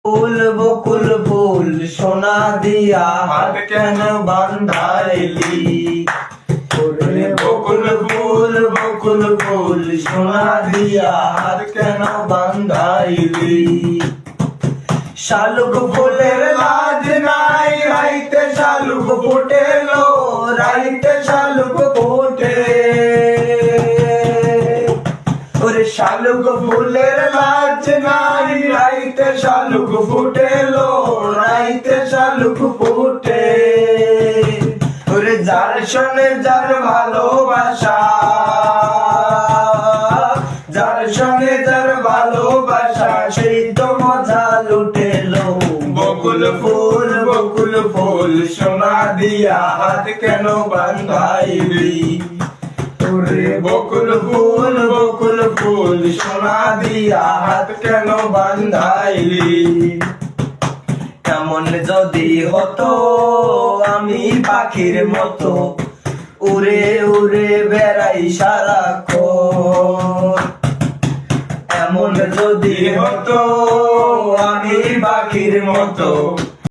ফুল বকুল ফুল সোনা দিয়া হাত কেন বান্ধাইলি? ওরে বকুল ফুল বকুল ফুল সোনা দিয়া হাত কেন বান্ধাইলি? শালুক ফুলের লাজ নাই, রাইতে শালুক ফুটেলো, রাইতে শালুক ফোটে। ওরে শালুক ফুলের লাজ নাই, রাইতে শালুক ফুটেলো, রাইতে শালুক ফুটে। ওরে যার সনে যার ভালোবাসা, যার সঙ্গে যার ভালোবাসা, সেই তো মজা লুটেলো। বকুল ফুল সোনা দিয়া হাত কেন বান্ধাইলি? ওরে বকুল ফুল সোনা দিয়া হাত কেন বান্ধাইলি? এমন যদি হতো আমি পাখির মতো, উড়ে উড়ে বেড়াই সারাক্ষণ। এমন যদি হতো আমি পাখির মতো,